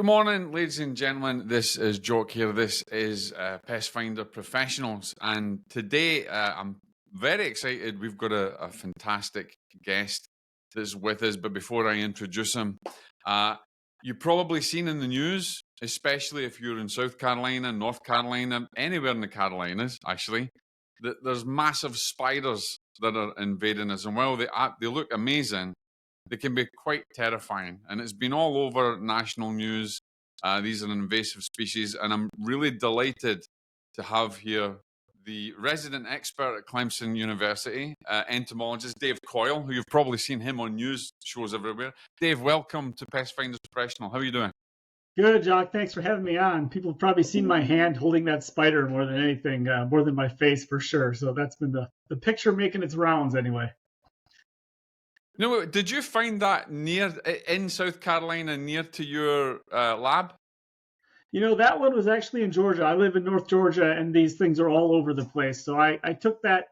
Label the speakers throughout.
Speaker 1: Good morning, ladies and gentlemen. This is Jock here. This is Pest Finder Professionals. And today I'm very excited. We've got a fantastic guest that's with us. But before I introduce him, you've probably seen in the news, especially if you're in South Carolina, North Carolina, anywhere in the Carolinas, actually, that there's massive spiders that are invading us. And while they look amazing, they can be quite terrifying, and it's been all over national news. These are an invasive species, and I'm really delighted to have here the resident expert at Clemson University, entomologist Dave Coyle, who you've probably seen him on news shows everywhere. Dave, welcome to Pest Finder Professional. How are you doing?
Speaker 2: Good, Jock. Thanks for having me on. People have probably seen my hand holding that spider more than anything, more than my face for sure. So that's been the picture making its rounds anyway.
Speaker 1: No, did you find that in South Carolina, near to your lab?
Speaker 2: That one was actually in Georgia. I live in North Georgia, and these things are all over the place. So I took that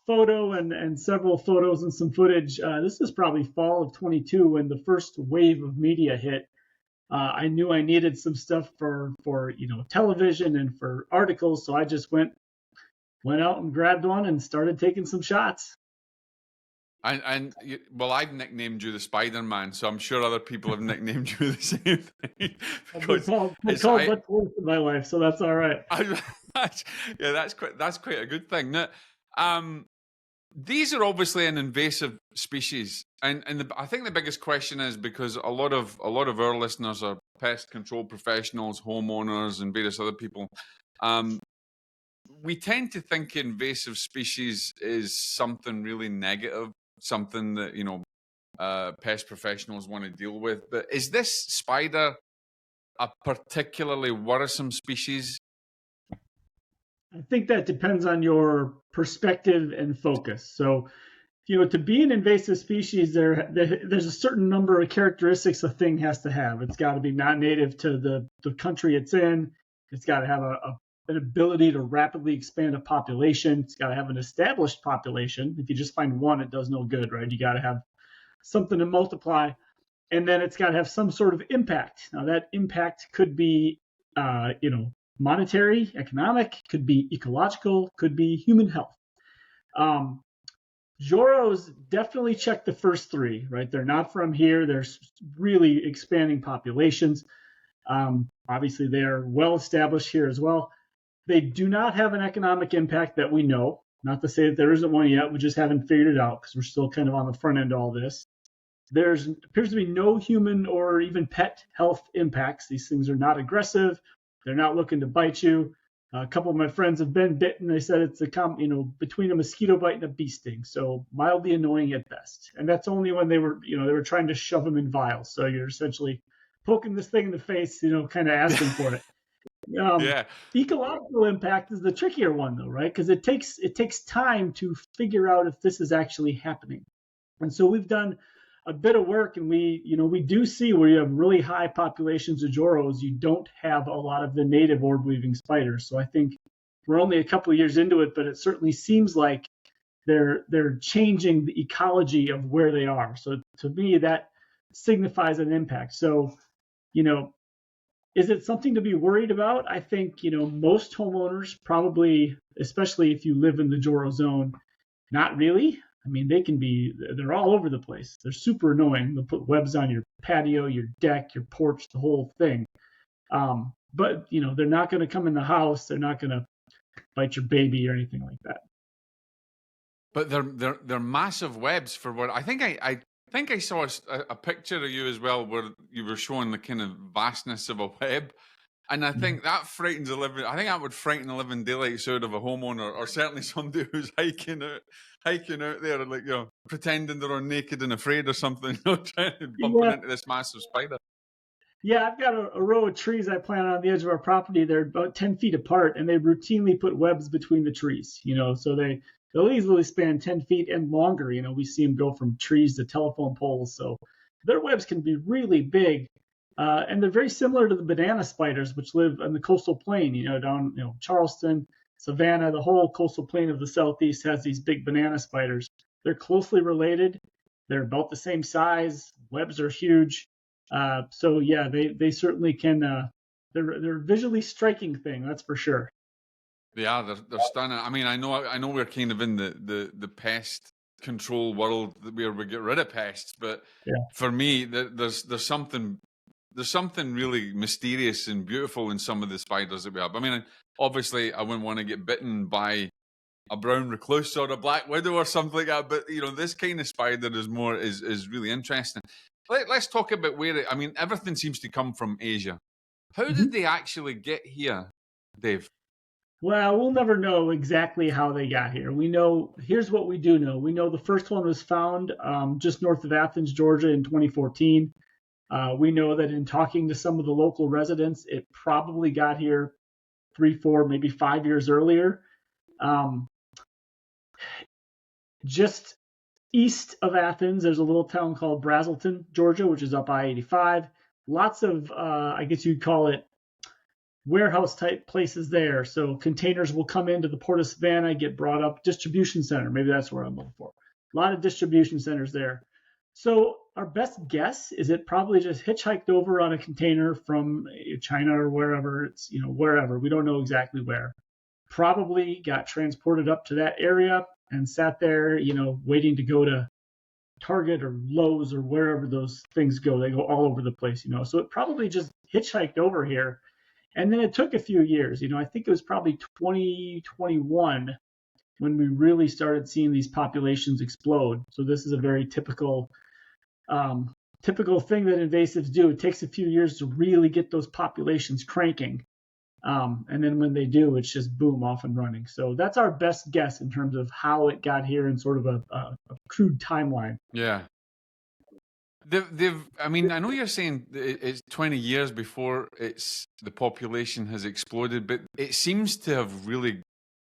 Speaker 2: photo and several photos and some footage. This is probably fall of 22 when the first wave of media hit. I knew I needed some stuff for television and for articles, so I just went out and grabbed one and started taking some shots.
Speaker 1: Well, I've nicknamed you the Spider-Man, so I'm sure other people have nicknamed you the same thing.
Speaker 2: It's called much worse in my life, so that's all right.
Speaker 1: That's quite a good thing. Now, these are obviously an invasive species, and I think the biggest question is because a lot of our listeners are pest control professionals, homeowners, and various other people. We tend to think invasive species is something really negative, something that pest professionals want to deal with. But is this spider a particularly worrisome species?
Speaker 2: I think that depends on your perspective and focus. So, to be an invasive species, there's a certain number of characteristics a thing has to have. It's got to be not native to the country it's in. It's got to have an ability to rapidly expand a population. It's got to have an established population. If you just find one, it does no good, right? You got to have something to multiply. And then it's got to have some sort of impact. Now, that impact could be, monetary, economic, could be ecological, could be human health. Joros definitely check the first three, right? They're not from here. They're really expanding populations. Obviously, they are well established here as well. They do not have an economic impact that we know. Not to say that there isn't one yet. We just haven't figured it out because we're still kind of on the front end of all this. There appears to be no human or even pet health impacts. These things are not aggressive. They're not looking to bite you. A couple of my friends have been bitten. They said it's between a mosquito bite and a bee sting. So mildly annoying at best. And that's only when they were trying to shove them in vials. So you're essentially poking this thing in the face, kind of asking for it. Ecological impact is the trickier one, though, right? Because it takes time to figure out if this is actually happening. And so we've done a bit of work, and we do see where you have really high populations of Joros, you don't have a lot of the native orb-weaving spiders. So I think we're only a couple of years into it, but it certainly seems like they're changing the ecology of where they are. So to me, that signifies an impact. So, is it something to be worried about? I think, most homeowners probably, especially if you live in the Joro zone, not really. I mean, they're all over the place. They're super annoying. They'll put webs on your patio, your deck, your porch, the whole thing. But, they're not going to come in the house. They're not going to bite your baby or anything like that.
Speaker 1: But they're massive webs for what I think I saw a picture of you as well where you were showing the kind of vastness of a web. And I think that frightens I think that would frighten the living daylights out of a homeowner, or certainly somebody who's hiking out there and pretending they're all naked and afraid or something, trying to bump into this massive spider.
Speaker 2: Yeah, I've got a row of trees I plant on the edge of our property. They're about 10 feet apart, and they routinely put webs between the trees, so they'll easily span 10 feet and longer. We see them go from trees to telephone poles. So their webs can be really big. And they're very similar to the banana spiders, which live on the coastal plain, down, Charleston, Savannah, the whole coastal plain of the Southeast has these big banana spiders. They're closely related. They're about the same size. Webs are huge. So yeah, they certainly can. They're a visually striking thing, that's for sure.
Speaker 1: Yeah, they're stunning. I mean, I know we're kind of in the pest control world where we get rid of pests, but
Speaker 2: Yeah.
Speaker 1: for me, there's something really mysterious and beautiful in some of the spiders that we have. I mean, obviously, I wouldn't want to get bitten by a brown recluse or a black widow or something like that, but this kind of spider is really interesting. Let's talk about where I mean, everything seems to come from Asia. How
Speaker 2: Mhm.
Speaker 1: did they actually get here, Dave?
Speaker 2: Well, we'll never know exactly how they got here. We know, here's what we do know. We know the first one was found just north of Athens, Georgia in 2014. We know that in talking to some of the local residents, it probably got here 3, 4, maybe 5 years earlier. Um, just east of Athens, there's a little town called Brazelton, Georgia, which is up I-85. Lots of, I guess you'd call it warehouse type places there. So containers will come into the Port of Savannah, get brought up, distribution center. Maybe that's where I'm looking for. A lot of distribution centers there. So our best guess is it probably just hitchhiked over on a container from China or wherever it's, wherever. We don't know exactly where. Probably got transported up to that area and sat there, waiting to go to Target or Lowe's or wherever those things go. They go all over the place. So it probably just hitchhiked over here, and then it took a few years. I think it was probably 2021 when we really started seeing these populations explode. So this is a very typical thing that invasives do. It takes a few years to really get those populations cranking. And then when they do, it's just boom, off and running. So that's our best guess in terms of how it got here in sort of a crude timeline.
Speaker 1: Yeah. I mean, I know you're saying it's 20 years before the population has exploded, but it seems to have really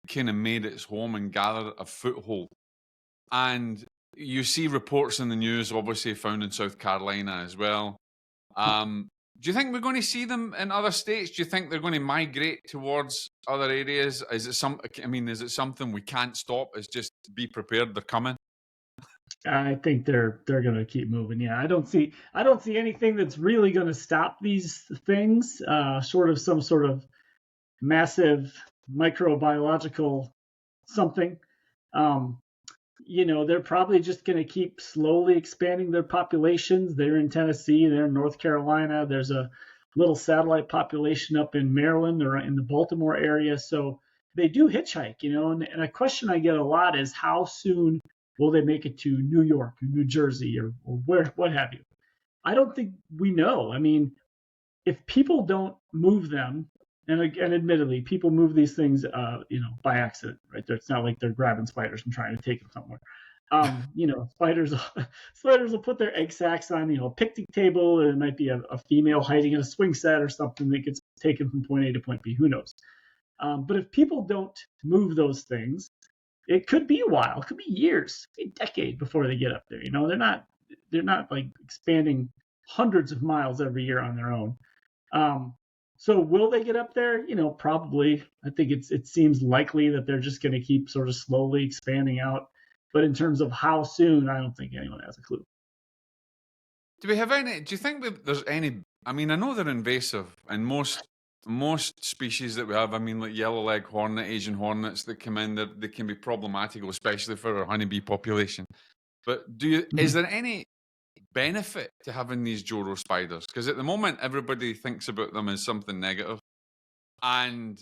Speaker 1: kind of made its home and gathered a foothold. And you see reports in the news, obviously found in South Carolina as well. Do you think we're going to see them in other states? Do you think they're going to migrate towards other areas? Is it something we can't stop? It's just be prepared, they're coming.
Speaker 2: I think they're going to keep moving. Yeah, I don't see anything that's really going to stop these things. Short of some sort of massive microbiological something. Um, they're probably just going to keep slowly expanding their populations. They're in Tennessee, they're in North Carolina. There's a little satellite population up in Maryland or in the Baltimore area. So they do hitchhike, and a question I get a lot is how soon will they make it to New York or New Jersey or where, what have you? I don't think we know. I mean, if people don't move them, and admittedly, people move these things, by accident, right? It's not like they're grabbing spiders and trying to take them somewhere. Spiders, spiders will put their egg sacs on, a picnic table, and it might be a female hiding in a swing set or something that gets taken from point A to point B. Who knows? But if people don't move those things, it could be a while. It could be years, a decade before they get up there. They're not like expanding hundreds of miles every year on their own. So will they get up there? Probably. I think it seems likely that they're just going to keep sort of slowly expanding out. But in terms of how soon, I don't think anyone has a clue.
Speaker 1: Do you think that there's any? I mean, I know they're invasive, and most species that we have, I mean, like yellow leg hornet, Asian hornets that come in, they can be problematical, especially for our honeybee population. But is there any benefit to having these Joro spiders? Because at the moment, everybody thinks about them as something negative, and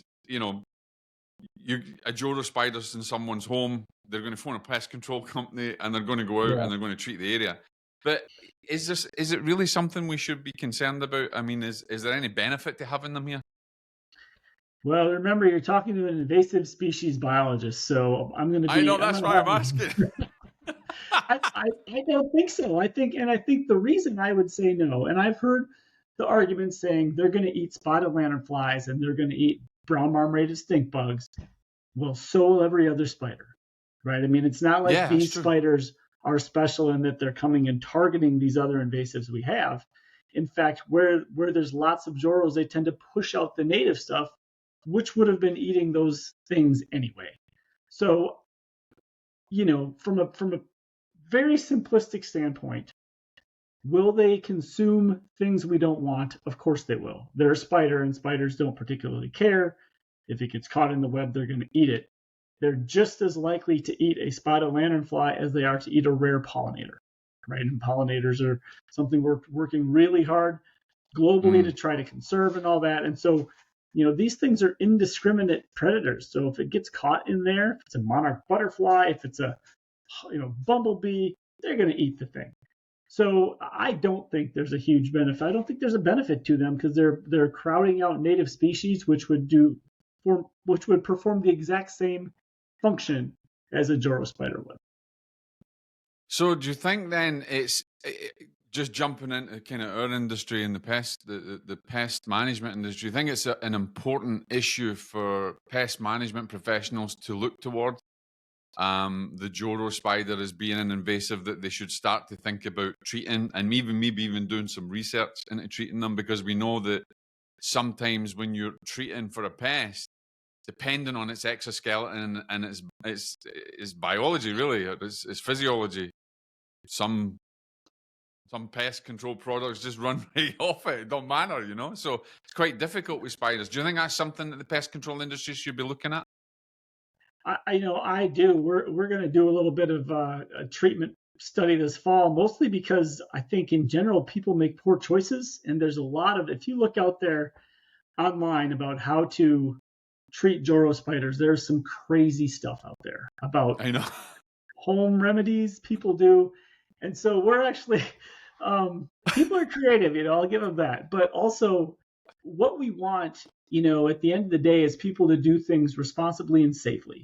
Speaker 1: a Joro spider's in someone's home, they're going to phone a pest control company, and they're going to go out
Speaker 2: Yeah.
Speaker 1: and they're going to treat the area. But is it really something we should be concerned about? I mean, is there any benefit to having them here?
Speaker 2: Well, remember you're talking to an invasive species biologist, so I'm going to
Speaker 1: I know,
Speaker 2: be. I'm
Speaker 1: that's
Speaker 2: going to
Speaker 1: why I'm
Speaker 2: have.
Speaker 1: asking.
Speaker 2: I don't think so. I think the reason I would say no, and I've heard the argument saying they're going to eat spotted lanternflies and they're going to eat brown marmorated stink bugs. Well, so will every other spider, right? I mean, it's not like
Speaker 1: Yeah, that's
Speaker 2: these
Speaker 1: true.
Speaker 2: spiders are special in that they're coming and targeting these other invasives we have. In fact, where there's lots of Joros, they tend to push out the native stuff, which would have been eating those things anyway. So, from a very simplistic standpoint, Will they consume things we don't want? Of course they will. They're a spider, and spiders don't particularly care. If it gets caught in the web, they're going to eat it. They're just as likely to eat a spotted lanternfly as they are to eat a rare pollinator, right? And pollinators are something we're working really hard globally to try to conserve and all that. And so, these things are indiscriminate predators. So if it gets caught in there, if it's a monarch butterfly, if it's a bumblebee, they're going to eat the thing. So I don't think there's a huge benefit. I don't think there's a benefit to them because they're crowding out native species, which would perform the exact same function as a Joro spider would.
Speaker 1: So do you think then it's just jumping into kind of our industry and the pest management industry? Do you think it's an important issue for pest management professionals to look toward? The Joro spider as being an invasive that they should start to think about treating, and maybe even doing some research into treating them, because we know that sometimes when you're treating for a pest, depending on its exoskeleton and its biology, really, its physiology, some pest control products just run right off it. It don't matter, So it's quite difficult with spiders. Do you think that's something that the pest control industry should be looking at?
Speaker 2: I do. We're going to do a little bit of a treatment study this fall, mostly because I think in general people make poor choices, and there's a lot of, if you look out there online about how to treat Joro spiders, there's some crazy stuff out there about home remedies people do, and so we're actually people are creative, I'll give them that, but also what we want, at the end of the day, is people to do things responsibly and safely.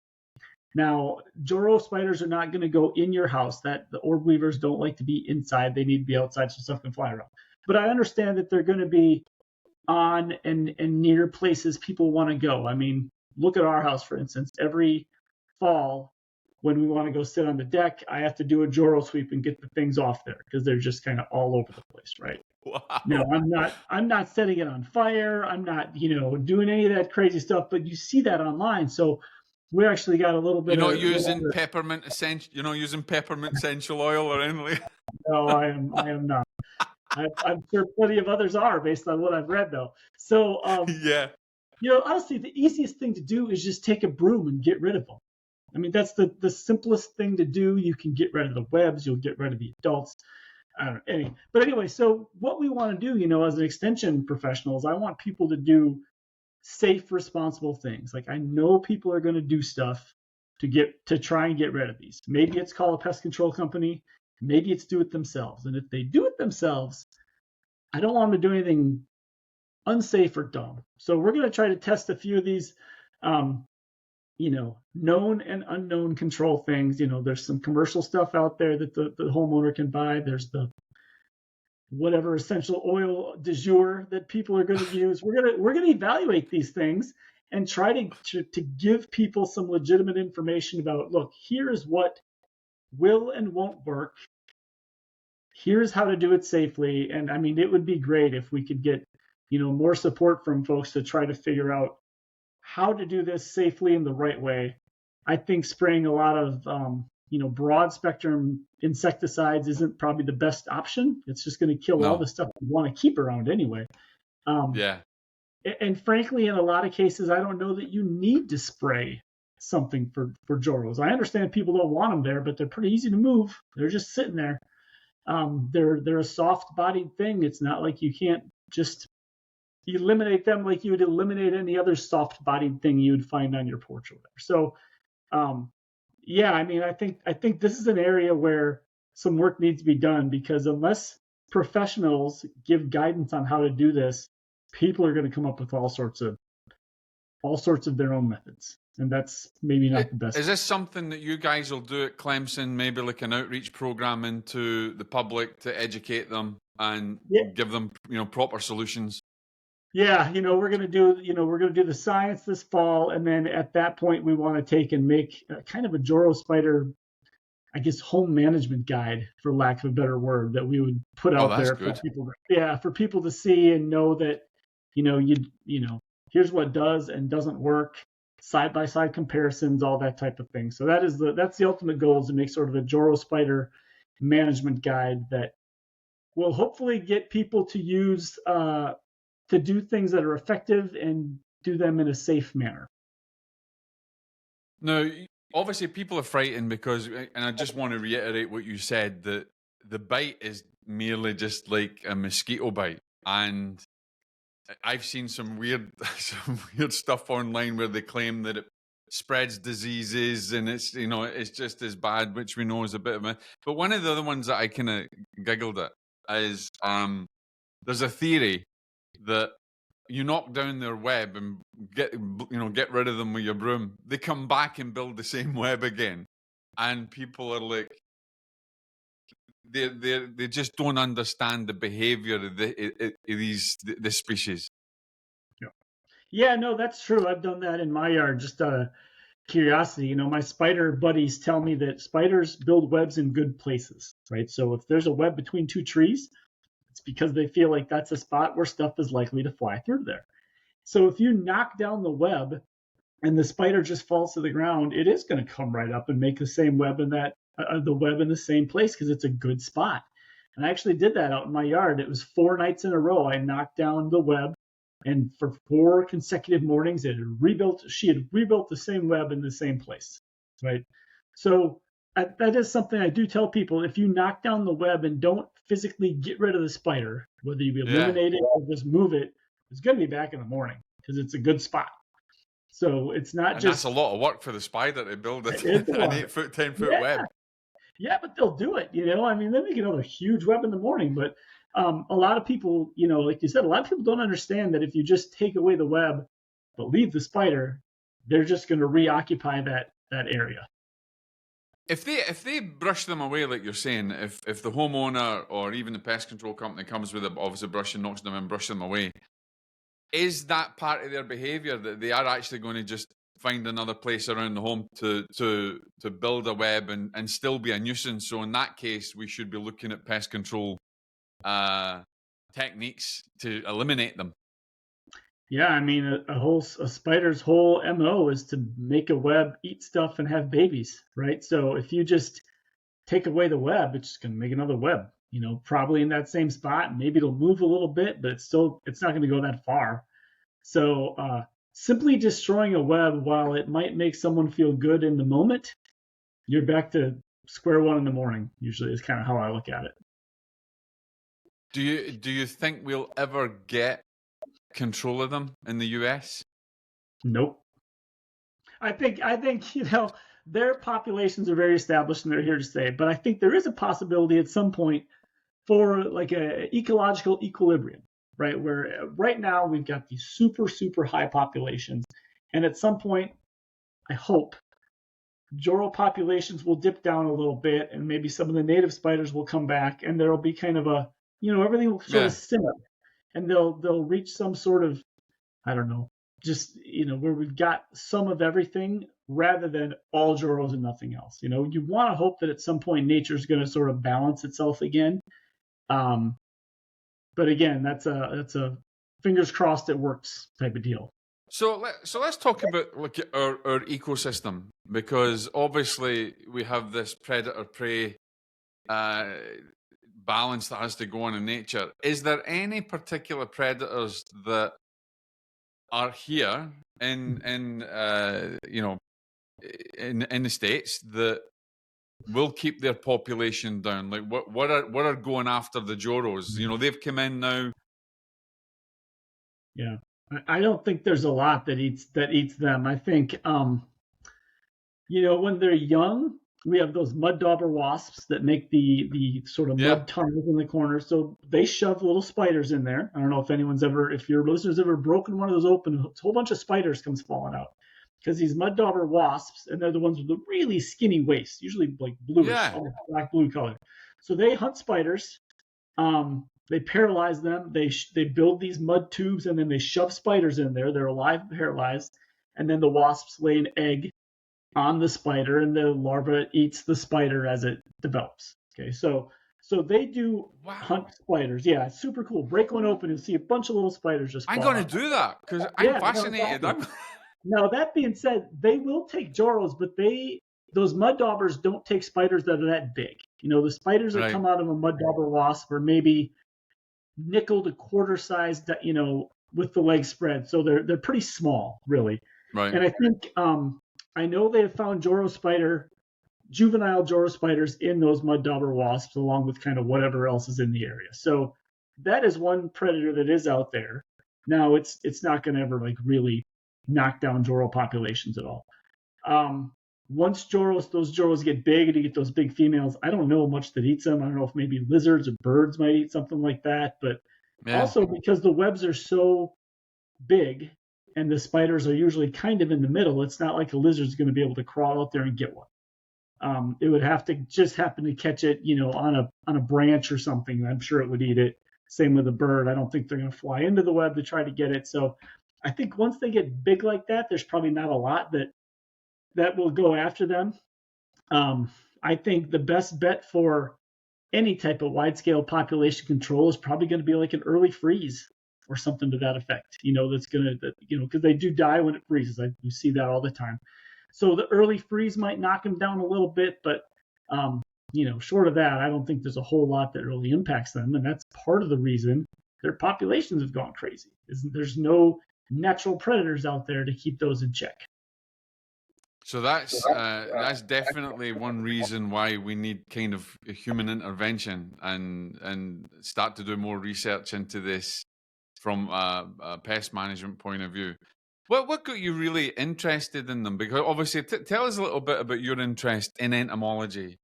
Speaker 2: Now, Joro spiders are not going to go in your house. That the orb weavers don't like to be inside; they need to be outside so stuff can fly around. But I understand that they're going to be on and near places people want to go. I mean, look at our house, for instance. Every fall, when we want to go sit on the deck, I have to do a Joro sweep and get the things off there because they're just kind of all over the place, right?
Speaker 1: Wow.
Speaker 2: No, I'm not setting it on fire. I'm not, doing any of that crazy stuff. But you see that online, so we actually got a little bit.
Speaker 1: You're not using peppermint essential. You're not using peppermint essential oil or anything.
Speaker 2: No, I am not. I'm sure plenty of others are, based on what I've read, though. So,
Speaker 1: yeah.
Speaker 2: Honestly, the easiest thing to do is just take a broom and get rid of them. I mean, that's the simplest thing to do. You can get rid of the webs. You'll get rid of the adults. I don't know. But anyway, so what we want to do, as an extension professional, is I want people to do safe, responsible things. Like, I know people are going to do stuff to try and get rid of these. Maybe it's call a pest control company. Maybe it's do it themselves. And if they do it themselves, I don't want them to do anything unsafe or dumb. So we're going to try to test a few of these, known and unknown control things. There's some commercial stuff out there that the homeowner can buy. There's the whatever essential oil du jour that people are going to use. We're going to evaluate these things and try to give people some legitimate information about, look, here's what will and won't work. Here's how to do it safely. And I mean, it would be great if we could get, more support from folks to try to figure out how to do this safely in the right way. I think spraying a lot of, broad spectrum insecticides isn't probably the best option. It's just going to kill all the stuff we want to keep around anyway.
Speaker 1: Yeah.
Speaker 2: And frankly, in a lot of cases, I don't know that you need to spray something for Joros. I understand people don't want them there, but they're pretty easy to move. They're just sitting there. They're a soft-bodied thing. It's not like you can't just eliminate them like you would eliminate any other soft-bodied thing you would find on your porch or whatever. So, I think this is an area where some work needs to be done, because unless professionals give guidance on how to do this, people are going to come up with all sorts of their own methods, and that's maybe not the best.
Speaker 1: Is this something that you guys will do at Clemson? Maybe like an outreach program into the public to educate them and give them, proper solutions.
Speaker 2: Yeah, we're going to do the science this fall, and then at that point we want to take and make kind of a Joro spider, I guess, home management guide, for lack of a better word, that we would put out there for people. For people to see and know that, here's what does and doesn't work, side by side comparisons, all that type of thing. So that's the ultimate goal, is to make sort of a Joro spider management guide that will hopefully get people to use to do things that are effective and do them in a safe manner.
Speaker 1: Now, obviously, people are frightened because, and I just want to reiterate what you said, that the bite is merely just like a mosquito bite. And I've seen some weird, some weird stuff online where they claim that it spreads diseases and it's just as bad, which we know is a bit of a. But one of the other ones that I kind of giggled at is there's a theory that you knock down their web and get rid of them with your broom. They come back and build the same web again, and people are like, they just don't understand the behavior of this species.
Speaker 2: Yeah, no, that's true. I've done that in my yard just out of curiosity. My spider buddies tell me that spiders build webs in good places, right? So if there's a web between two trees, it's because they feel like that's a spot where stuff is likely to fly through there. So if you knock down the web and the spider just falls to the ground, it is going to come right up and make the same web in the web in the same place because it's a good spot. And I actually did that out in my yard. It was 4 nights in a row. I knocked down the web, and for 4 consecutive mornings, she had rebuilt the same web in the same place, right? So that is something I do tell people. If you knock down the web and don't physically get rid of the spider, whether you eliminate it or just move it, it's going to be back in the morning because it's a good spot. So it's not
Speaker 1: that's a lot of work for the spider to build an 8-foot, 10-foot web.
Speaker 2: Yeah, but they'll do it. I mean, they make another huge web in the morning. But a lot of people, like you said, a lot of people don't understand that if you just take away the web but leave the spider, they're just going to reoccupy that area.
Speaker 1: If they brush them away, like you're saying, if the homeowner or even the pest control company comes with obviously brush and knocks them and brush them away, is that part of their behavior that they are actually going to just find another place around the home to build a web and still be a nuisance? So in that case, we should be looking at pest control techniques to eliminate them.
Speaker 2: Yeah, I mean, a spider's whole MO is to make a web, eat stuff, and have babies, right? So if you just take away the web, it's just going to make another web. Probably in that same spot. Maybe it'll move a little bit, but it's not going to go that far. So simply destroying a web, while it might make someone feel good in the moment, you're back to square one in the morning. Usually, is kind of how I look at it.
Speaker 1: Do you think we'll ever get control of them in the US?
Speaker 2: Nope. I think their populations are very established and they're here to stay. But I think there is a possibility at some point for like a ecological equilibrium, right? Where right now we've got these super, super high populations. And at some point, I hope, Joro populations will dip down a little bit and maybe some of the native spiders will come back and there'll be kind of a, everything will sort of simmer and they'll reach some sort of, I don't know, just, where we've got some of everything rather than all Joros and nothing else. You want to hope that at some point nature's going to sort of balance itself again. But again, that's a fingers crossed it works type of deal.
Speaker 1: So let's talk about our ecosystem, because obviously we have this predator-prey balance that has to go on in nature. Is there any particular predators that are here in the States that will keep their population down? Like what are going after the Joros? They've come in now.
Speaker 2: Yeah, I don't think there's a lot that eats them. I think when they're young, we have those mud dauber wasps that make the sort of mud tunnels in the corner. So they shove little spiders in there. I don't know if your listeners ever broken one of those open, a whole bunch of spiders comes falling out. Because these mud dauber wasps, and they're the ones with the really skinny waist, usually like bluish, black blue color. So they hunt spiders. They paralyze them. They build these mud tubes, and then they shove spiders in there. They're alive, paralyzed, and then the wasps lay an egg on the spider, and the larva eats the spider as it develops. Okay, so they do hunt spiders. Yeah, it's super cool. Break one open and see a bunch of little spiders just fall
Speaker 1: I'm going
Speaker 2: out.
Speaker 1: to do that because I'm fascinated.
Speaker 2: Now, that being said, they will take Joros, but those mud daubers don't take spiders that are that big. The spiders that
Speaker 1: Right.
Speaker 2: come out of a mud dauber wasp are maybe nickel to quarter sized, with the legs spread. So they're pretty small, really.
Speaker 1: Right.
Speaker 2: And I think I know they have found juvenile Joro spiders in those mud dauber wasps, along with kind of whatever else is in the area. So that is one predator that is out there. Now it's not going to ever like really knock down Joro populations at all. Once those Joros get big and you get those big females, I don't know much that eats them. I don't know if maybe lizards or birds might eat something like that. But
Speaker 1: Yeah.
Speaker 2: also because the webs are so big and the spiders are usually kind of in the middle, it's not like a lizard's going to be able to crawl out there and get one. It would have to just happen to catch it, on a branch or something. I'm sure it would eat it. Same with a bird. I don't think they're going to fly into the web to try to get it. So I think once they get big like that, there's probably not a lot that will go after them. I think the best bet for any type of wide scale population control is probably going to be like an early freeze or something to that effect. That's going to, because they do die when it freezes. We see that all the time. So the early freeze might knock them down a little bit, but short of that, I don't think there's a whole lot that really impacts them, and that's part of the reason their populations have gone crazy. There's no natural predators out there to keep those in check.
Speaker 1: So that's definitely one reason why we need kind of a human intervention and start to do more research into this from a pest management point of view. What got you really interested in them? Because obviously, tell us a little bit about your interest in entomology.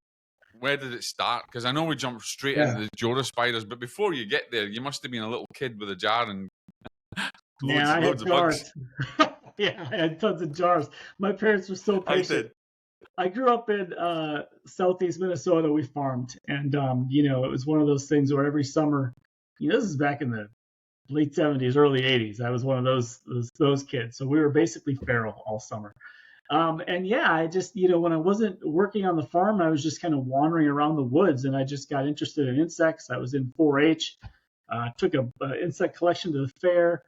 Speaker 1: Where did it start? Because I know we jumped straight into the Joro spiders, but before you get there, you must have been a little kid with a jar and
Speaker 2: Man, I
Speaker 1: loads
Speaker 2: had
Speaker 1: of bugs.
Speaker 2: jars. Yeah, I had tons of jars. My parents were so
Speaker 1: I
Speaker 2: patient.
Speaker 1: did.
Speaker 2: I grew up in southeast Minnesota. We farmed, and it was one of those things where every summer, this is back in the late '70s, early '80s. I was one of those kids. So we were basically feral all summer. And yeah, I just, when I wasn't working on the farm, I was just kind of wandering around the woods, and I just got interested in insects. I was in 4-H, took a insect collection to the fair.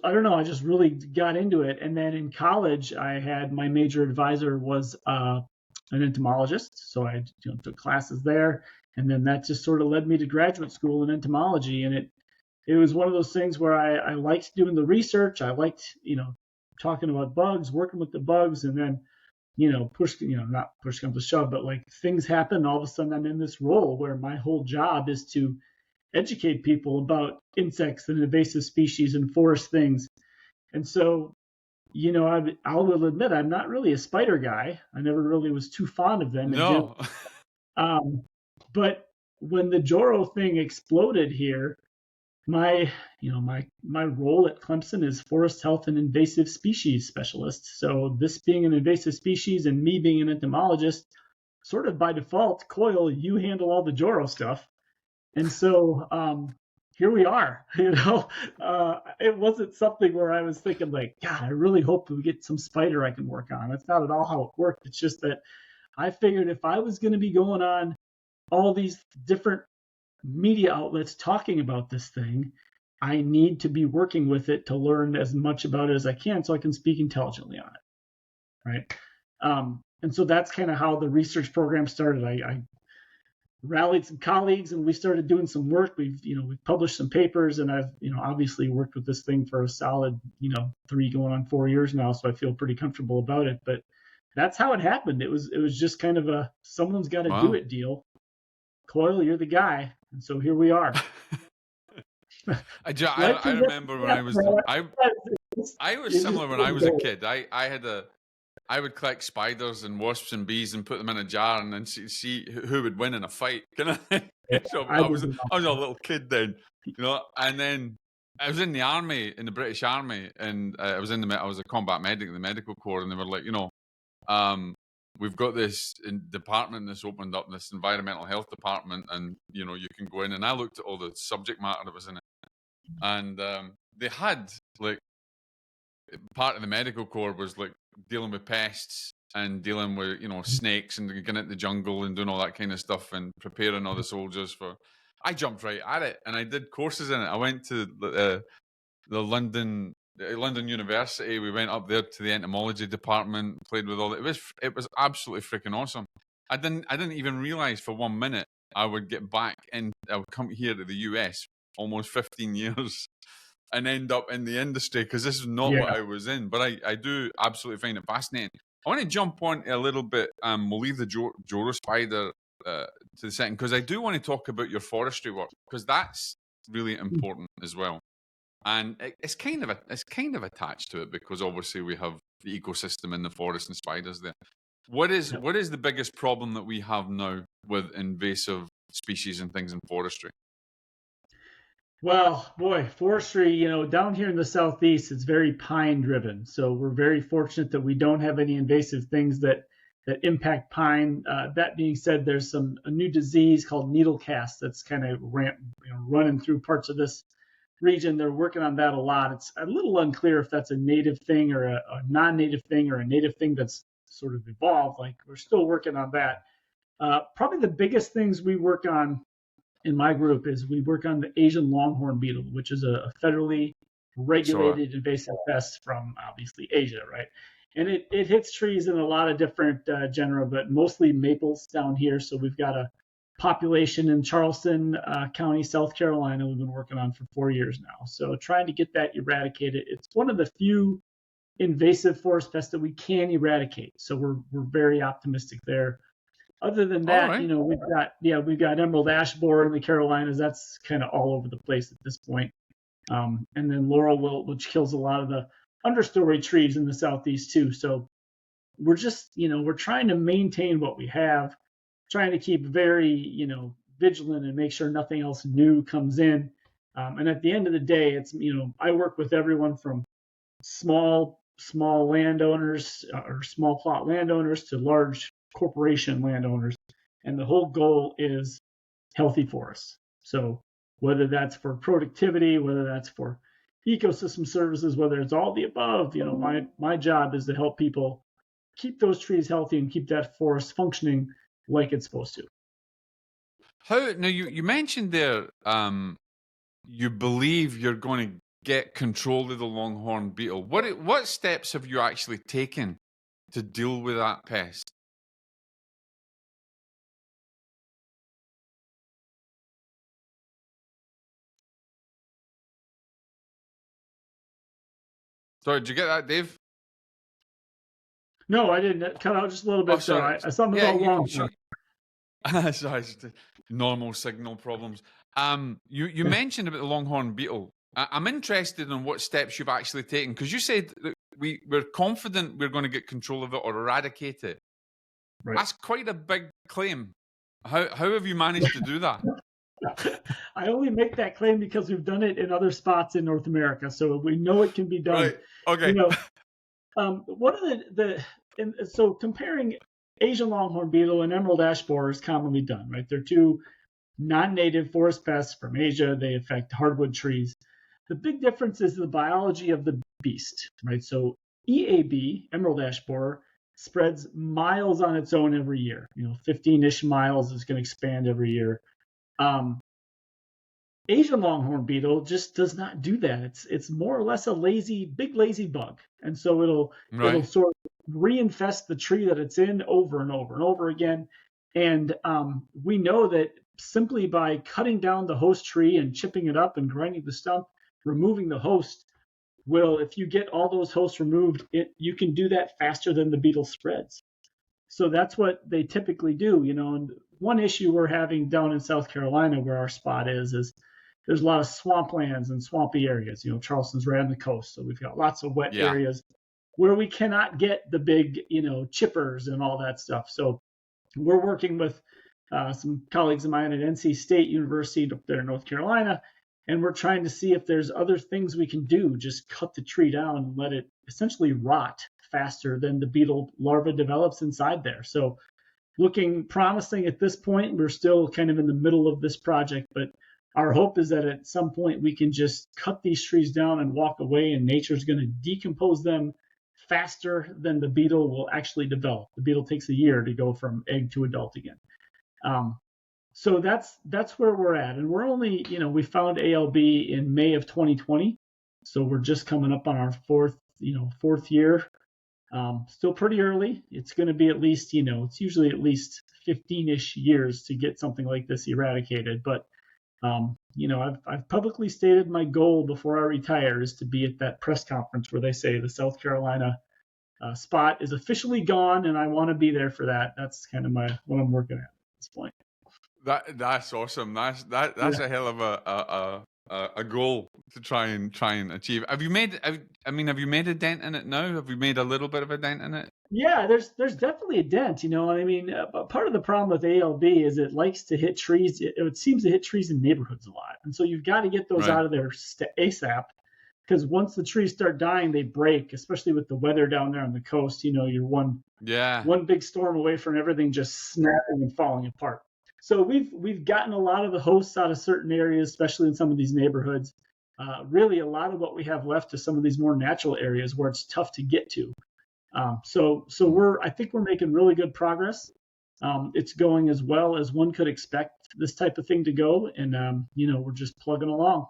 Speaker 2: I don't know, I just really got into it. And then in college, I had my major advisor was an entomologist, so I took classes there, and then that just sort of led me to graduate school in entomology. And it was one of those things where I liked doing the research. I liked talking about bugs, working with the bugs, and then not push comes to shove, but like things happen. All of a sudden, I'm in this role where my whole job is to educate people about insects and invasive species and forest things. And so, I will admit I'm not really a spider guy. I never really was too fond of them.
Speaker 1: No.
Speaker 2: But when the Joro thing exploded here, my role at Clemson is forest health and invasive species specialist. So this being an invasive species and me being an entomologist, sort of by default, Coyle, you handle all the Joro stuff. And so here we are. It wasn't something where I was thinking like, God, I really hope we get some spider I can work on. That's not at all how it worked. It's just that I figured if I was going to be going on all these different media outlets talking about this thing, I need to be working with it to learn as much about it as I can so I can speak intelligently on it. Right. And so that's kind of how the research program started. I rallied some colleagues and we started doing some work. We've published some papers, and I've obviously worked with this thing for a solid 3 going on 4 years now, so I feel pretty comfortable about it. But that's how it happened. It was just kind of a someone's got to do it deal. Coyle, you're the guy, and so here we are.
Speaker 1: I remember when I was similar when I was a kid. I would collect spiders and wasps and bees and put them in a jar and then see who would win in a fight. So I was a little kid then, and then I was in the army, in the British Army, and I was a combat medic in the medical corps, and they were like, we've got this department that's opened up, this environmental health department, and you can go in. And I looked at all the subject matter that was in it, and they had like part of the medical corps was like dealing with pests and dealing with snakes and getting into the jungle and doing all that kind of stuff and preparing all the soldiers for. I jumped right at it and I did courses in it. I went to the London University. We went up there to the entomology department, played with all it was absolutely freaking awesome. I didn't even realize for 1 minute I would get back and I would come here to the US almost 15 years and end up in the industry because this is not what I was in. But I do absolutely find it fascinating. I want to jump on a little bit. We'll leave the Joro spider to the second because I do want to talk about your forestry work because that's really important as well. And it's kind of attached to it because obviously we have the ecosystem in the forest and spiders there. What is the biggest problem that we have now with invasive species and things in forestry?
Speaker 2: Well, boy, forestry, down here in the Southeast, it's very pine driven. So we're very fortunate that we don't have any invasive things that impact pine. That being said, there's a new disease called needle cast that's kind of running through parts of this region. They're working on that a lot. It's a little unclear if that's a native thing or a non-native thing or a native thing that's sort of evolved. Like we're still working on that. Probably the biggest things we work on in my group is we work on the Asian longhorn beetle, which is a federally regulated invasive pest from obviously Asia, right? And it hits trees in a lot of different genera, but mostly maples down here. So we've got a population in Charleston County, South Carolina, we've been working on for 4 years now. So trying to get that eradicated. It's one of the few invasive forest pests that we can eradicate. So we're very optimistic there. Other than that,
Speaker 1: right.
Speaker 2: we've got emerald ash borer in the Carolinas. That's kind of all over the place at this point. And then laurel wilt, which kills a lot of the understory trees in the Southeast too. So we're just, we're trying to maintain what we have, trying to keep very, vigilant and make sure nothing else new comes in. And at the end of the day, it's, I work with everyone from small landowners or small plot landowners to large corporation landowners. And the whole goal is healthy forests. So whether that's for productivity, whether that's for ecosystem services, whether it's all the above, my job is to help people keep those trees healthy and keep that forest functioning like it's supposed to.
Speaker 1: Now you mentioned there you believe you're going to get control of the longhorn beetle. What steps have you actually taken to deal with that pest? Sorry, did you get that, Dave?
Speaker 2: No, I didn't. Cut out just a little bit.
Speaker 1: Sorry.
Speaker 2: I something about longhorn.
Speaker 1: Sorry, normal signal problems. You mentioned about the longhorn beetle. I'm interested in what steps you've actually taken because you said that we're confident we're going to get control of it or eradicate it.
Speaker 2: Right.
Speaker 1: That's quite a big claim. How have you managed to do that?
Speaker 2: I only make that claim because we've done it in other spots in North America, so we know it can be done.
Speaker 1: Right. Okay.
Speaker 2: One of so comparing Asian longhorn beetle and emerald ash borer is commonly done, right? They're two non-native forest pests from Asia. They affect hardwood trees. The big difference is the biology of the beast, right? So EAB, emerald ash borer, spreads miles on its own every year. 15-ish miles is going to expand every year. Asian longhorn beetle just does not do that. It's more or less a big lazy bug, and so it'll sort of reinfest the tree that it's in over and over and over again. And we know that simply by cutting down the host tree and chipping it up and grinding the stump, removing the host, if you get all those hosts removed, you can do that faster than the beetle spreads. So that's what they typically do, And one issue we're having down in South Carolina, where our spot is there's a lot of swamplands and swampy areas. Charleston's right on the coast, so we've got lots of wet areas where we cannot get the big, chippers and all that stuff. So we're working with some colleagues of mine at NC State University up there in North Carolina, and we're trying to see if there's other things we can do. Just cut the tree down and let it essentially rot faster than the beetle larva develops inside there. So looking promising at this point. We're still kind of in the middle of this project, but our hope is that at some point we can just cut these trees down and walk away, and nature's going to decompose them faster than the beetle will actually develop. The beetle takes a year to go from egg to adult again. So that's where we're at. And we're only, we found ALB in May of 2020. So we're just coming up on our fourth year Still pretty early. It's going to be at least, it's usually at least 15-ish years to get something like this eradicated. But, I've publicly stated my goal before I retire is to be at that press conference where they say the South Carolina spot is officially gone, and I want to be there for that. That's kind of what I'm working at this point.
Speaker 1: That's awesome. That's
Speaker 2: Yeah.
Speaker 1: a hell of a goal to try and achieve. Have you made? Have you made a dent in it now? Have you made a little bit of a dent in it?
Speaker 2: Yeah, there's definitely a dent, part of the problem with ALB is it likes to hit trees. It seems to hit trees in neighborhoods a lot, and so you've got to get those
Speaker 1: Right.
Speaker 2: out of there ASAP. Because once the trees start dying, they break, especially with the weather down there on the coast. You're
Speaker 1: Yeah.
Speaker 2: one big storm away from everything just snapping and falling apart. So we've gotten a lot of the hosts out of certain areas, especially in some of these neighborhoods. Really, a lot of what we have left is some of these more natural areas where it's tough to get to. So I think we're making really good progress. It's going as well as one could expect this type of thing to go, and we're just plugging along.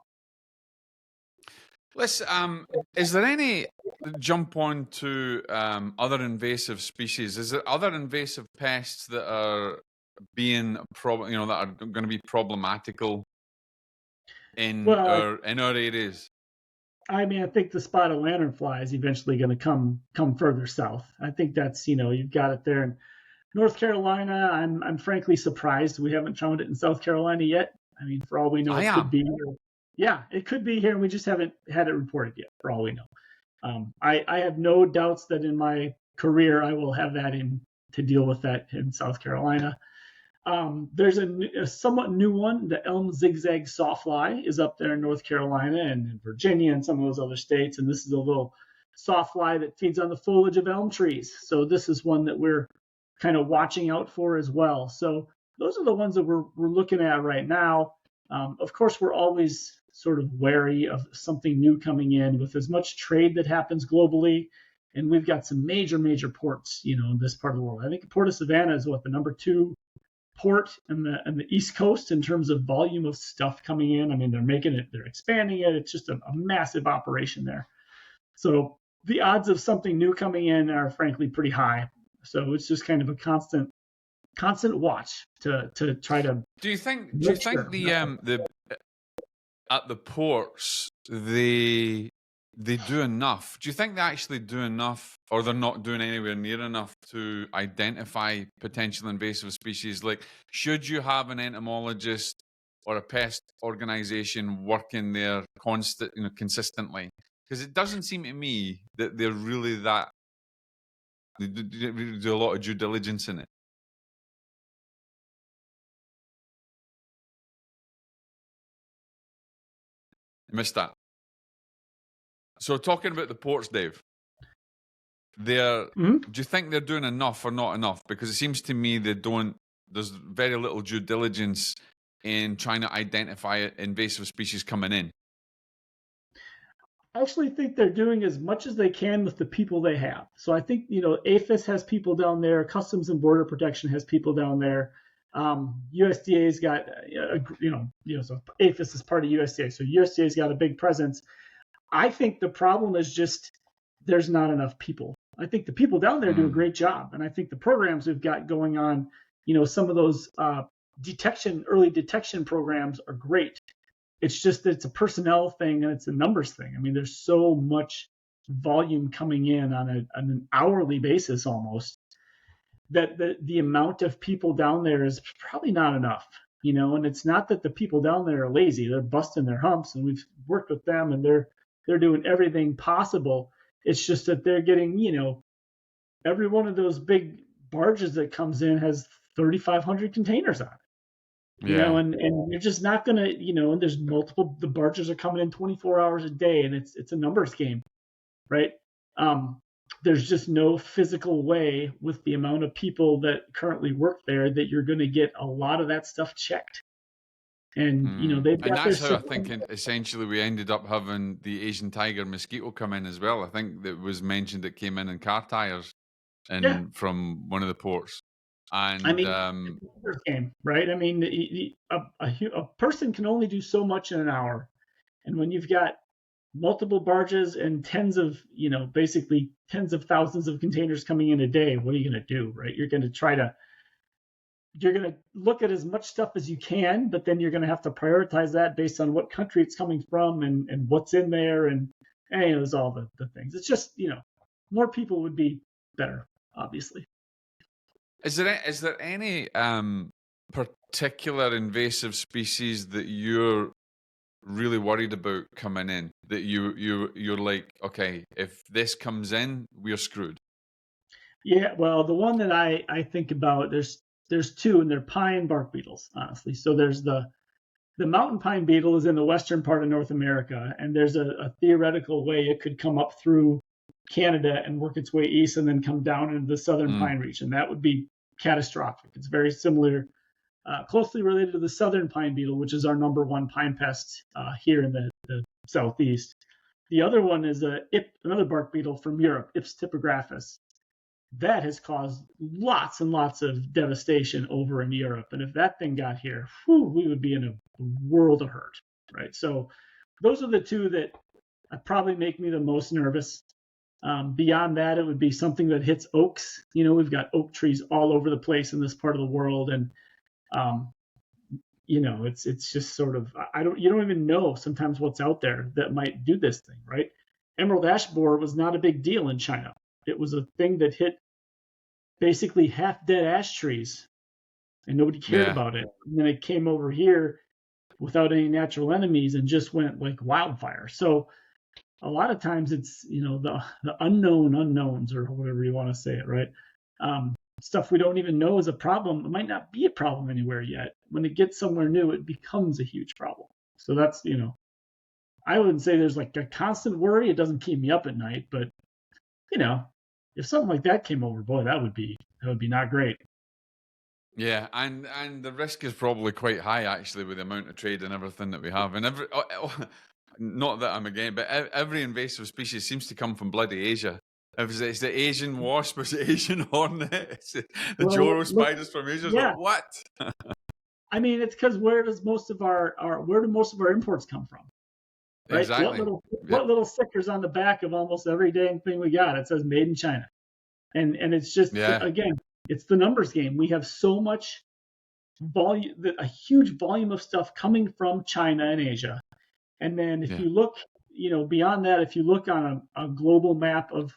Speaker 1: Let's. Is there any jump on to other invasive species? Is there other invasive pests that are being that are going to be problematical in
Speaker 2: Well,
Speaker 1: our areas?
Speaker 2: I think the spotted lanternfly is eventually going to come further south. I think that's you've got it there in North Carolina. I'm frankly surprised we haven't found it in South Carolina yet. For all we know,
Speaker 1: I
Speaker 2: it could
Speaker 1: am.
Speaker 2: be here. Yeah, it could be here, and we just haven't had it reported yet. For all we know, I have no doubts that in my career I will have that to deal with that in South Carolina. There's a somewhat new one. The elm zigzag sawfly is up there in North Carolina and in Virginia and some of those other states. And this is a little sawfly that feeds on the foliage of elm trees. So this is one that we're kind of watching out for as well. So those are the ones that we're looking at right now. Of course, we're always sort of wary of something new coming in with as much trade that happens globally. And we've got some major ports, in this part of the world. I think the Port of Savannah is the number 2 port in the East Coast in terms of volume of stuff coming in. They're expanding it. It's just a massive operation there. So the odds of something new coming in are frankly pretty high. So it's just kind of a constant watch to try to.
Speaker 1: Do you think the at the ports they do enough? Do you think they actually do enough, or they're not doing anywhere near enough to identify potential invasive species? Like, should you have an entomologist or a pest organization working there consistently? Because it doesn't seem to me that they're really that. They do a lot of due diligence in it. I missed that. So talking about the ports, Dave, do you think they're doing enough or not enough? Because it seems to me they don't. There's very little due diligence in trying to identify invasive species coming in.
Speaker 2: I actually think they're doing as much as they can with the people they have. So I think APHIS has people down there, Customs and Border Protection has people down there. USDA's got so APHIS is part of USDA, so USDA's got a big presence. I think the problem is just there's not enough people. I think the people down there do a great job, and I think the programs we've got going on, some of those early detection programs are great. It's just that it's a personnel thing and it's a numbers thing. There's so much volume coming in on an hourly basis almost that the amount of people down there is probably not enough. And it's not that the people down there are lazy. They're busting their humps, and we've worked with them, and they're doing everything possible. It's just that they're getting, every one of those big barges that comes in has 3,500 containers on it. And you're just not gonna, and there's the barges are coming in 24 hours a day, and it's a numbers game, right? There's just no physical way with the amount of people that currently work there that you're going to get a lot of that stuff checked. And they've got
Speaker 1: that's
Speaker 2: their
Speaker 1: how I think essentially we ended up having the Asian tiger mosquito come in as well. I think that was mentioned it came in car tires from one of the ports. And
Speaker 2: it's a numbers game, right? A person can only do so much in an hour, and when you've got multiple barges and basically tens of thousands of containers coming in a day, what are you going to do, right? You're going to look at as much stuff as you can, but then you're going to have to prioritize that based on what country it's coming from and what's in there. And there's all the things. It's just, more people would be better, obviously.
Speaker 1: Is there any particular invasive species that you're really worried about coming in, that you're like, okay, if this comes in, we're screwed?
Speaker 2: Yeah, well, the one that I think about, there's two, and they're pine bark beetles, honestly. So there's the mountain pine beetle is in the western part of North America, and there's a theoretical way it could come up through Canada and work its way east and then come down into the southern pine region. That would be catastrophic. It's very similar, closely related to the southern pine beetle, which is our number one pine pest here in the southeast. The other one is another bark beetle from Europe, Ips typographus. That has caused lots and lots of devastation over in Europe. And if that thing got here, we would be in a world of hurt, right? So those are the two that probably make me the most nervous. Beyond that, it would be something that hits oaks. We've got oak trees all over the place in this part of the world. And, it's just sort of, you don't even know sometimes what's out there that might do this thing, right? Emerald ash borer was not a big deal in China. It was a thing that hit basically half dead ash trees, and nobody cared about it. And then it came over here without any natural enemies and just went like wildfire. So a lot of times it's, the unknown unknowns, or whatever you want to say it, right? Stuff we don't even know is a problem. It might not be a problem anywhere yet. When it gets somewhere new, it becomes a huge problem. So that's, I wouldn't say there's like a constant worry. It doesn't keep me up at night, but if something like that came over, boy, that would be not great.
Speaker 1: Yeah, and the risk is probably quite high, actually, with the amount of trade and everything that we have. And not that I'm again, but every invasive species seems to come from bloody Asia. If it's the Asian wasp, it's the Asian hornet, it's the Joro spiders from Asia.
Speaker 2: Yeah.
Speaker 1: Like, what?
Speaker 2: I mean, it's because where do most of our imports come from? Right?
Speaker 1: Exactly.
Speaker 2: What little stickers on the back of almost every dang thing we got? It says "Made in China," and it's just again, it's the numbers game. We have so much volume, a huge volume of stuff coming from China and Asia, and then if you look, beyond that, if you look on a global map of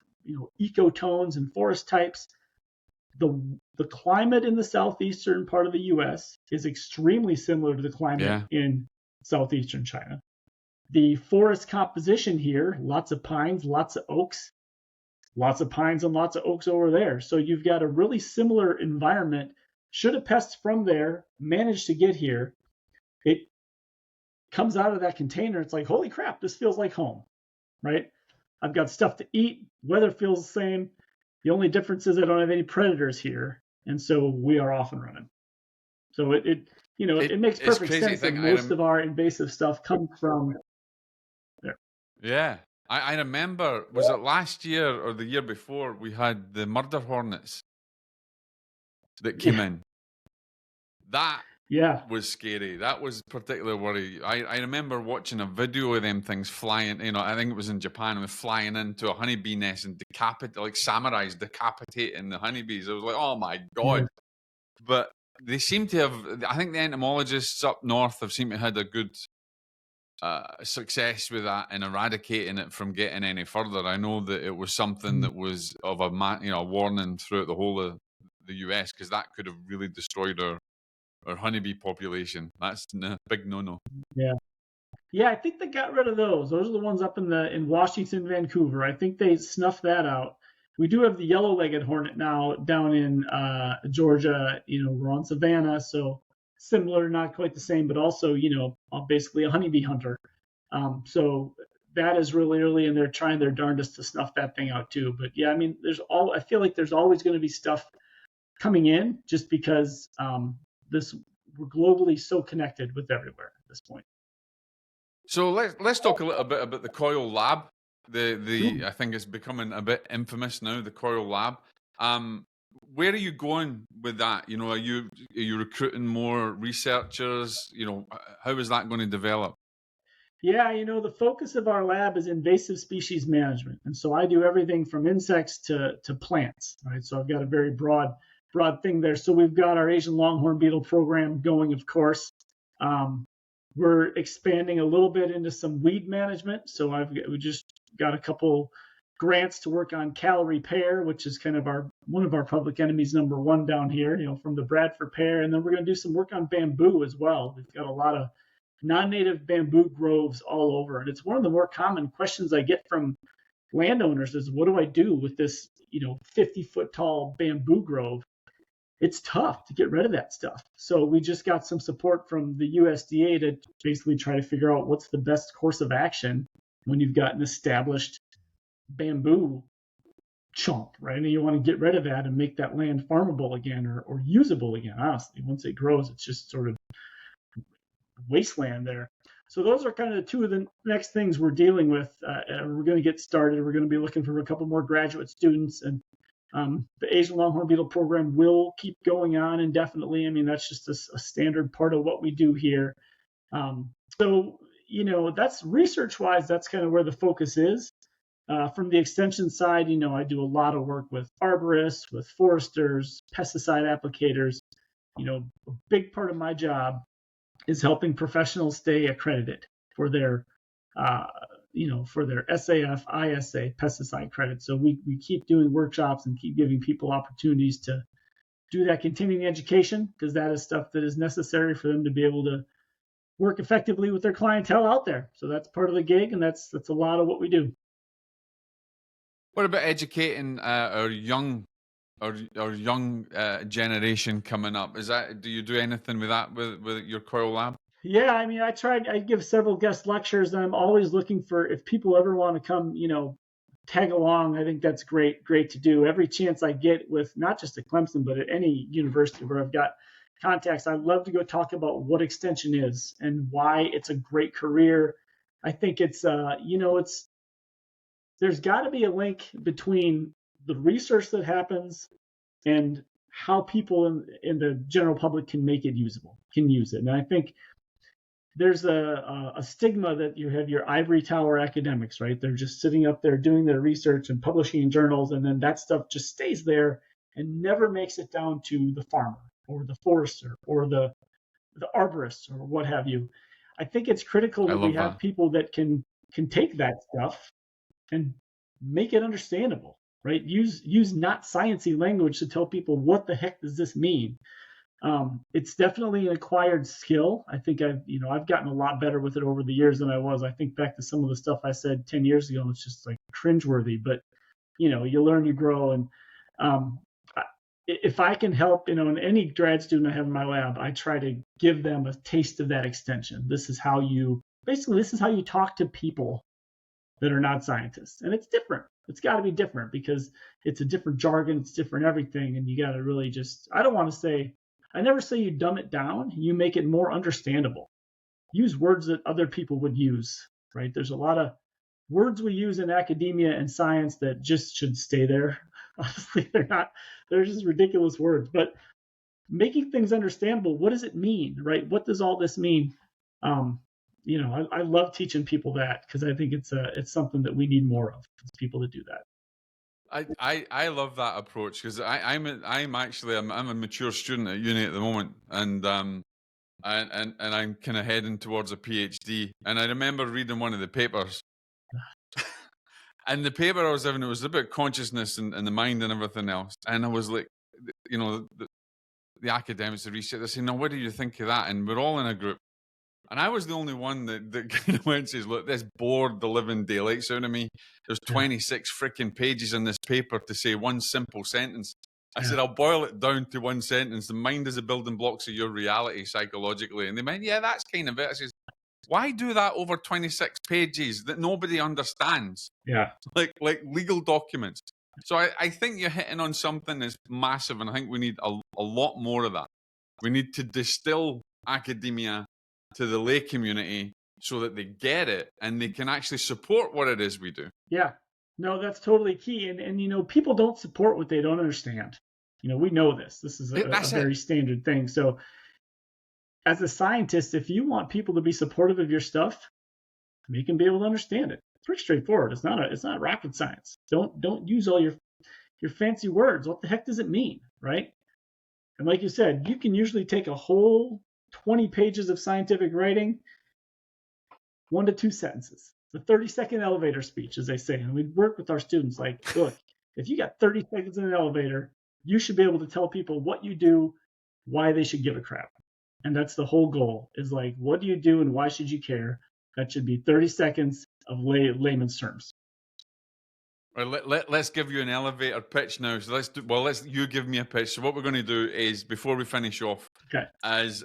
Speaker 2: ecotones and forest types, the climate in the southeastern part of the U.S. is extremely similar to the climate in southeastern China. The forest composition here, lots of pines, lots of oaks, lots of pines and lots of oaks over there. So you've got a really similar environment. Should a pest from there manage to get here, it comes out of that container. It's like, holy crap, this feels like home, right? I've got stuff to eat. Weather feels the same. The only difference is I don't have any predators here. And so we are off and running. So it makes perfect sense that most of our invasive stuff comes from there.
Speaker 1: Yeah. I remember, was it last year or the year before, we had the murder hornets that came in. That was scary. That was particularly worrying. I remember watching a video of them things flying, I think it was in Japan, and flying into a honeybee nest and like samurais decapitating the honeybees. I was like, oh my God. But they seem to have, I think the entomologists up north have seemed to have had a good success with that and eradicating it from getting any further. I know that it was something that was of a warning throughout the whole of the US, because that could have really destroyed our honeybee population. That's a big no-no.
Speaker 2: Yeah, I think they got rid of those. Those are the ones up in Washington, Vancouver. I think they snuffed that out. We do have the yellow-legged hornet now down in Georgia. We're on Savannah, so similar, not quite the same, but also, basically a honeybee hunter. So that is really early, and they're trying their darndest to snuff that thing out too. But yeah, I mean, I feel like there's always going to be stuff coming in, just because we're globally so connected with everywhere at this point.
Speaker 1: So let's talk a little bit about the Coyle lab. I think it's becoming a bit infamous now, the Coyle lab. Where are you going with that? Are you recruiting more researchers? How is that going to develop?
Speaker 2: Yeah, the focus of our lab is invasive species management. And so I do everything from insects to plants, right? So I've got a very broad thing there. So we've got our Asian longhorn beetle program going, of course. Um, we're expanding a little bit into some weed management. So we just got a couple grants to work on calorie pear, which is kind of one of our public enemies number one down here, from the Bradford pear. And then we're going to do some work on bamboo as well. We've got a lot of non-native bamboo groves all over. And it's one of the more common questions I get from landowners is, what do I do with this, 50-foot tall bamboo grove? It's tough to get rid of that stuff. So we just got some support from the USDA to basically try to figure out what's the best course of action when you've got an established bamboo chunk, right? And you want to get rid of that and make that land farmable again or usable again. Honestly, once it grows, it's just sort of wasteland there. So those are kind of the two of the next things we're dealing with. We're going to get started. We're going to be looking for a couple more graduate students, and the Asian longhorn beetle program will keep going on indefinitely. I mean, that's just a standard part of what we do here. So, that's research-wise, that's kind of where the focus is. From the extension side, I do a lot of work with arborists, with foresters, pesticide applicators. A big part of my job is helping professionals stay accredited for their SAF, ISA pesticide credit. So we keep doing workshops and keep giving people opportunities to do that continuing education, because that is stuff that is necessary for them to be able to work effectively with their clientele out there. So that's part of the gig, and that's a lot of what we do.
Speaker 1: What about educating our young generation coming up? Do you do anything with that with your Coyle lab?
Speaker 2: Yeah, I mean, I give several guest lectures, and I'm always looking for, if people ever want to come, tag along. I think that's great to do. Every chance I get, with not just at Clemson, but at any university where I've got contacts, I'd love to go talk about what extension is and why it's a great career. I think it's there's got to be a link between the research that happens and how people in the general public can make it usable, can use it. And I think there's a stigma that you have your ivory tower academics, right? They're just sitting up there doing their research and publishing in journals, and then that stuff just stays there and never makes it down to the farmer or the forester or the arborist or what have you. I think it's critical that we have people that can take that stuff and make it understandable, right? Use not sciencey language to tell people, what the heck does this mean? It's definitely an acquired skill. I think I've gotten a lot better with it over the years than I was. I think back to some of the stuff I said 10 years ago, it's just like cringeworthy, but you learn, you grow. And if I can help, and any grad student I have in my lab, I try to give them a taste of that extension. This is how you talk to people that are not scientists. And it's different. It's got to be different, because it's a different jargon, it's different everything. And you got to really I never say you dumb it down. You make it more understandable. Use words that other people would use, right? There's a lot of words we use in academia and science that just should stay there. Honestly, they're just ridiculous words. But making things understandable, what does it mean, right? What does all this mean? I love teaching people that, because I think it's something that we need more of, is people to do that.
Speaker 1: I love that approach, because I'm a mature student at uni at the moment, and I'm kind of heading towards a PhD. And I remember reading one of the papers, and the paper I was having, it was about consciousness and the mind and everything else. And I was like, the academics, the researchers, they're saying, "No, what do you think of that?" And we're all in a group. And I was the only one that kind of went and says, "Look, this bored the living daylights out of me. There's 26 freaking pages in this paper to say one simple sentence." I said, "I'll boil it down to one sentence. The mind is the building blocks of your reality psychologically." And they went, "Yeah, that's kind of it." I says, "Why do that over 26 pages that nobody understands?"
Speaker 2: Yeah.
Speaker 1: Like legal documents. So I think you're hitting on something that's massive, and I think we need a lot more of that. We need to distill academia to the lay community so that they get it and they can actually support what it is we do.
Speaker 2: Yeah, no, that's totally key. And people don't support what they don't understand. We know this. This is a very standard thing. So as a scientist, if you want people to be supportive of your stuff, Make them be able to understand it. It's pretty straightforward. It's not rocket science. Don't use all your fancy words. What the heck does it mean, right? And like you said, you can usually take a whole 20 pages of scientific writing, 1 to 2 sentences. The 30-second elevator speech, as they say. And we work with our students like, look, if you got 30 seconds in an elevator, you should be able to tell people what you do, why they should give a crap. And that's the whole goal, is like, what do you do and why should you care? That should be 30 seconds of layman's terms.
Speaker 1: All right, let's give you an elevator pitch now. So let's you give me a pitch. So what we're going to do is, before we finish off,
Speaker 2: Okay.
Speaker 1: as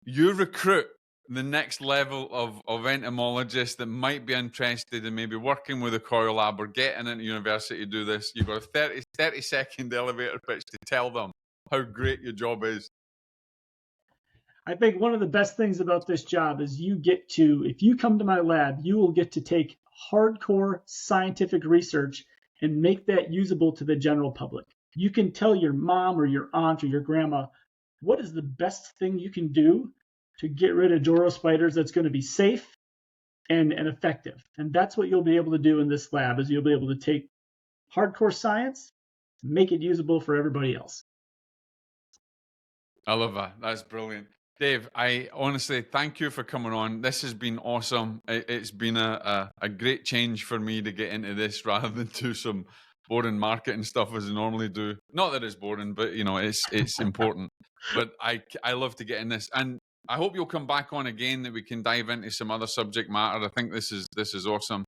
Speaker 1: you recruit the next level of entomologists that might be interested in maybe working with a Coyle lab or getting into university to do this, you've got a 30-second elevator pitch to tell them how great your job is.
Speaker 2: I think one of the best things about this job is if you come to my lab, you will get to take hardcore scientific research and make that usable to the general public. You can tell your mom or your aunt or your grandma what is the best thing you can do to get rid of Joro spiders that's going to be safe and effective. And that's what you'll be able to do in this lab, is you'll be able to take hardcore science, make it usable for everybody else.
Speaker 1: I love that. That's brilliant. Dave, I honestly thank you for coming on. This has been awesome. It's been a great change for me to get into this rather than do some boring marketing stuff as I normally do. Not that it's boring, but it's important. But I love to get in this, and I hope you'll come back on again, that we can dive into some other subject matter. I think this is awesome,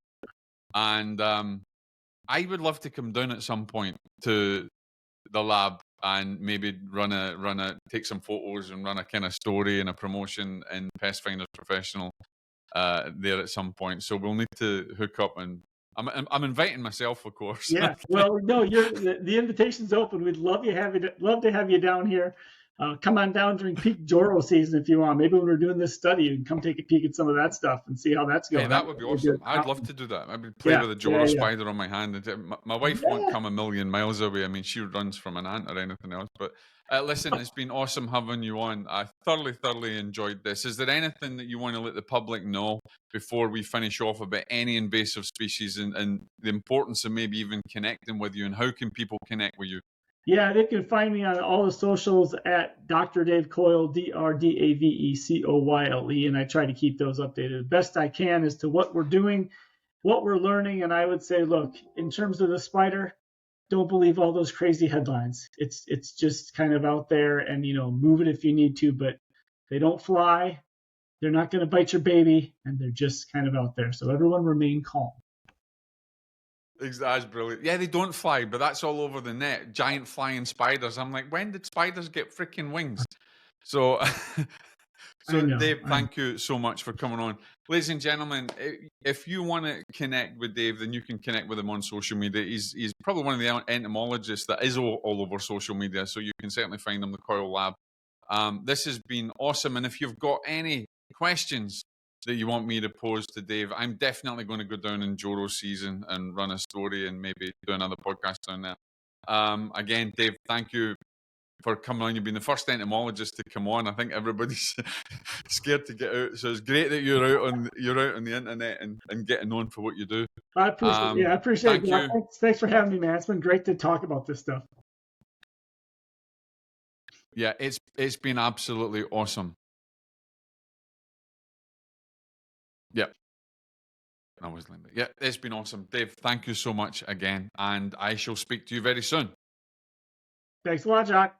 Speaker 1: and I would love to come down at some point to the lab and maybe take some photos and run a kind of story and a promotion in Pest Finder Professional there at some point. So we'll need to hook up, and I'm inviting myself, of course.
Speaker 2: Yeah. Well, no, the invitation's open. We'd love to have you down here. Come on down during peak Joro season if you want. Maybe when we're doing this study, you can come take a peek at some of that stuff and see how that's going.
Speaker 1: Hey, that would be awesome. I'd love to do that. I'd play with a Joro spider on my hand. My wife won't come a million miles away. I mean, she runs from an ant or anything else. But listen, it's been awesome having you on. I thoroughly enjoyed this. Is there anything that you want to let the public know before we finish off about any invasive species and the importance of maybe even connecting with you, and how can people connect with you?
Speaker 2: Yeah, they can find me on all the socials at Dr. Dave Coyle, DrDaveCoyle, and I try to keep those updated as best I can as to what we're doing, what we're learning. And I would say, look, in terms of the spider, don't believe all those crazy headlines. It's just kind of out there, and move it if you need to, but they don't fly. They're not going to bite your baby, and they're just kind of out there. So everyone remain calm.
Speaker 1: That's brilliant. Yeah, they don't fly, but that's all over the net. Giant flying spiders. I'm like, when did spiders get freaking wings? So, Dave, thank you so much for coming on. Ladies and gentlemen, if you want to connect with Dave, then you can connect with him on social media. He's probably one of the entomologists that is all over social media, so you can certainly find him, the Coyle Lab. This has been awesome, and if you've got any questions that you want me to pose to Dave, I'm definitely going to go down in Joro season and run a story and maybe do another podcast down there. Again, Dave, thank you for coming on. You've been the first entomologist to come on. I think everybody's scared to get out, so it's great that you're out on the internet and getting known for what you do.
Speaker 2: I appreciate it. Thanks for having me, man. It's been great to talk about this stuff.
Speaker 1: Yeah, it's been absolutely awesome. Yeah. Yeah, it's been awesome. Dave, thank you so much again, and I shall speak to you very soon.
Speaker 2: Thanks a lot, Jock.